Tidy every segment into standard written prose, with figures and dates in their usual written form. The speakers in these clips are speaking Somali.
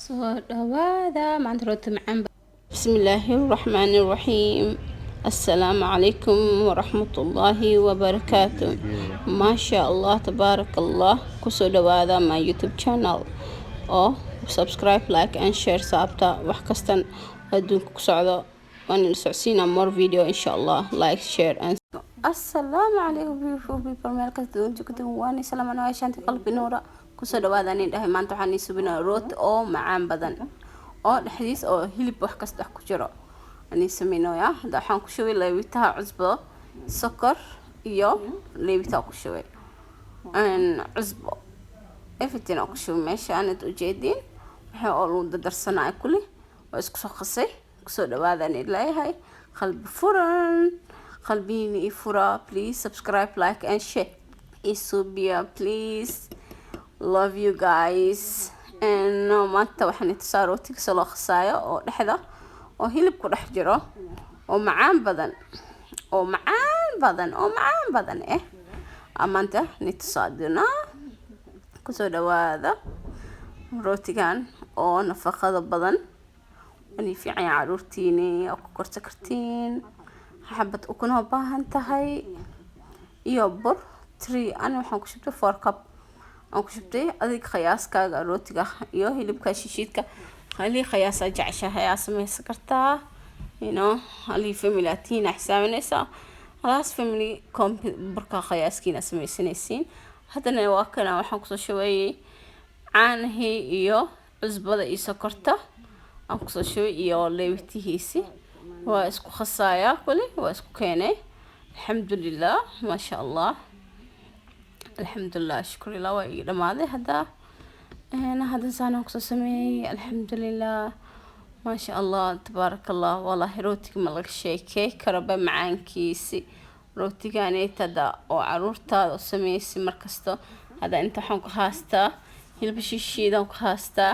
soo dhawaada maanta rooti macaan. Bismillaahi raxmaani raxiim. Assalaamu calaykum waraxmatullaahi wabarakaatu. Maasha Allah, tabaarakallah. Kusoo dhawaada my YouTube channel oo subscribe, like and share sababta wax kastan adduunka ku socdo waan socodsiina more video insha Allah. Like, share and assalaamu calaykum beautiful people. meel kasta adduunka ku tihin waan salaamana waa shanti qalbi nuura. kusoo dhawaada nin dhahay maanta waxaan ii subinaa rooti oo macaan badan oo dhexdiis oo hilib wax kasta ku jiro ani sameeyno hada waxaan ku shubay leebitaha cusbo sokor iyo leebitaha ku shubay cusbo everything ku shubay meesha aanad u jeedin waxa oo lagu darsanaa kulli waa isku soo qasay. kusoo dhawaada nin leeyahay qalbi furan qalbiini fura. Please subscribe, like and share. Isubia please. Love you guys. And maanta waxaan inta rootiga soo qasaayo oo dhexda oo hilib ku dhex jiro oo macaan badan maanta nita saadina. kusoo dhawaada rootigan oo nafaqada badan ani fiican caruurtiina ku korsa kartiin xabad ukun oo baahan tahay iyo bur 3 ana waxaan ku shubtay 4 cup aan ku shubtay adig qiyaaskaaga rootiga iyo hilibka shishiidka hali qiyaas jeceshahay samaysan kartaa hali family atina xisaabinaysa halaas family burka qiyaaskiina samaysanaysiin. haddana waa kana waxaan ku soo shubay caanaha iyo cusbada iyo sokorta aan ku soo shubay iyo leebtihiisi waa isku khasaaya kulli waa isku keenay. alxamdulillah ma sha Allah, alxamdulillah shukr illah waa ii dhamaaday. hadda saan ku soo sameeyay alxamdulillah ma sha Allah tabaarakallah. wallahi rootiga ma laga sheekay karaba macaankiisi rootigaanaytada oo caruurtaada u sameeyay markasto. hadda inta waxaan ku haastaa hilib shishiidan ku haastaa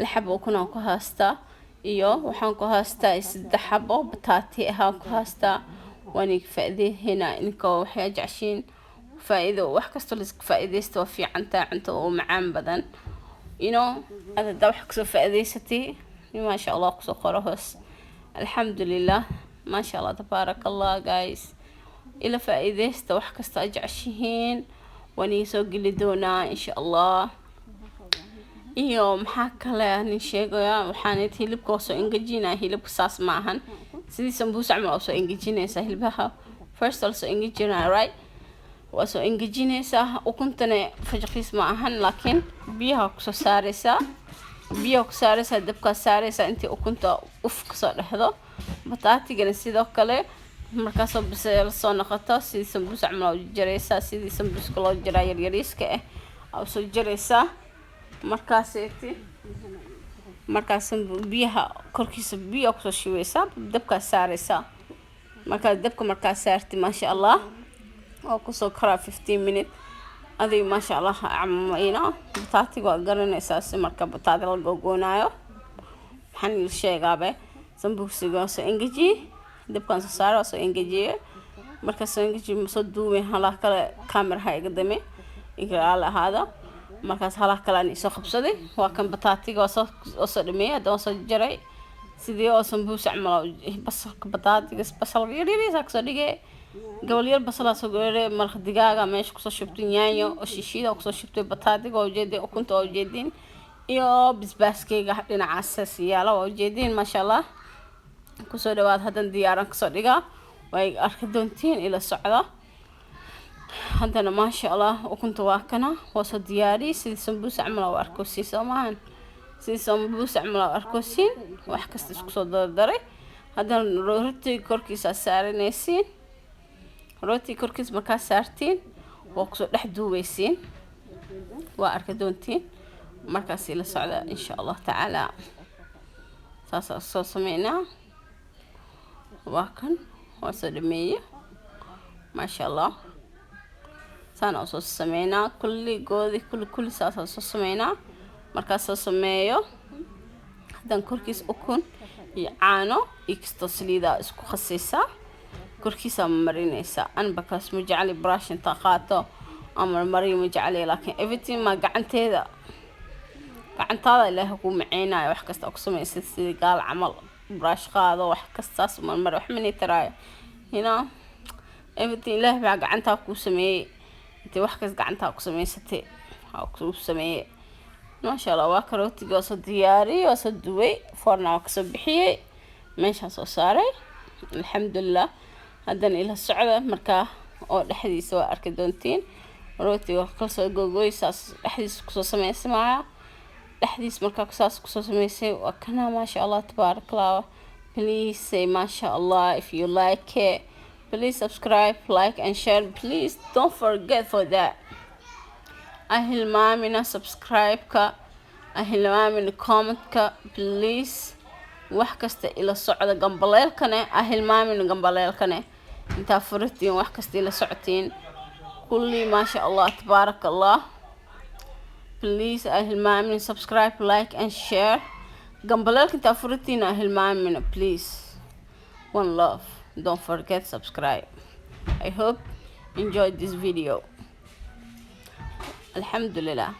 laxab oo kuna ku haastaa iyo waxaan ku haastaa 3 xabo bataati ku haastaa waana faa'iideena inkoo waxay jeceshiin faa'iido wax kasto la iska faa'iideysto fiicanta cunto oo macaan badan ada wax kasoo faa'iideysatay ma sha Allah kusoo qoro hoos. alxamdulillah ma sha Allah tabaarakallah guys. ila faa'iideysta wax kasta jeceshiin waana soo geli doonaa insha Allah. iyo maxaa kale aan sheegaya waxaan hilibka soo engejinaa hilibka saas ma ahan sidii sambuus camal soo engejinaysa hilbaha first also engejinaa right waa soo engejinaysa ukuntana fajqiis ma ahan laakiin biyaha ku soo saaraysa dabka saaraysa intii ukunta ka soo dhaxdo bataatigana sidoo kale markaas oo bisel soo noqoto sidii sambuus camal u jaraysa sidii sambuuska loo jaray yariiska soo jaraysa markaas biyaha korkiisa biyo ku soo shubeysa dabka saaraysa markaas saarti ma sha Allah oo ku soo kara 15 minutes adii ma sha Allah bataatiga waa garanaysa si marka bataatiga la googoonayo waxaan sheegaabe sambuusiga soo engeji dabkan soo saaro soo engeji markaas soo engeji soo duubay hala kale camera iga dame iga lahaada markaas hala kale aan soo qabsaday waa kan bataatiga soo dhameeyay doon soo jaray sidii oo sambuus camal basalka bataatiga basal yariisa ka soo dhigay gobol yar basal soo gooray maraq digaaga meesha ku soo shubtay yaanyo oo shishiida ku soo shubtay bataatiga oo jeeday ukunta oo jeedin iyo bisbaaskeyga dhinacaas yaala oo jeedin ma sha Allah. ku soo dhawaad hadan diyaaran ka soo dhiga way arki doontiin ila socda. haddana ma sha Allah ukunta waa kana waa soo diyaari sidii sambuus camal oo arkoosi Soomaan sidii sambuus camal oo arkoosin wax kasta isku soo dardaray. haddana rooti korkiisa saaranaysiin rooti korkiisa markaa saartiin waa ku soo dhex duubeysiin waa arki doontiin markaas ila socda insha Allah taala. saas soo sameynaa waa kan waa soo dhameeyay ma sha Allah. saan soo sameynaa kulli saas soo sameynaa markaas soo sameeyo hadan korkiis ukun iyo caano iyo kisto saliida isku khasaysa korkiisa marinaysa. an bakaas ma jeceli brush inta qaato ama mariyo ma jeceli laakiin everything ma gacanteeda gacantaada ilaahay ku maceynayo wax kasta ku samaysid sidii gaal camal brush qaado wax kastaas mar wax mani taraayo everything ilaahay baa gacantaa ku sameeyay intii wax kas gacantaa ku samaysatay ha ku sameeyay maasha Allah waa karootiga soo diyaariyay oo soo duway forna ka soo bixiyay meesha soo saaray alxamdulillah haddana ila socda markaa oo dhexdiisa waa arki doontiin rootiga ka soo gogoysaas dhexdiisa ku soo sameysmaa dhexdiisa markaa saas ku soo sameysay waa kana maasha Allah tabarakallah please say maasha Allah if you like it please subscribe like and share please don't forget for that ahilmaamina subscribe ka ahilmaamina comment ka please wax kasta ila socda gambaleelkane ahilmaamina gambaleelkane inta furtiin wax kasta ila socotiin kulli maasha Allah tabarakallah please ahilmaamina subscribe like and share gambaleelka inta furtiin ahilmaamina please one love don't forget subscribe I hope you enjoyed this video alhamdulillah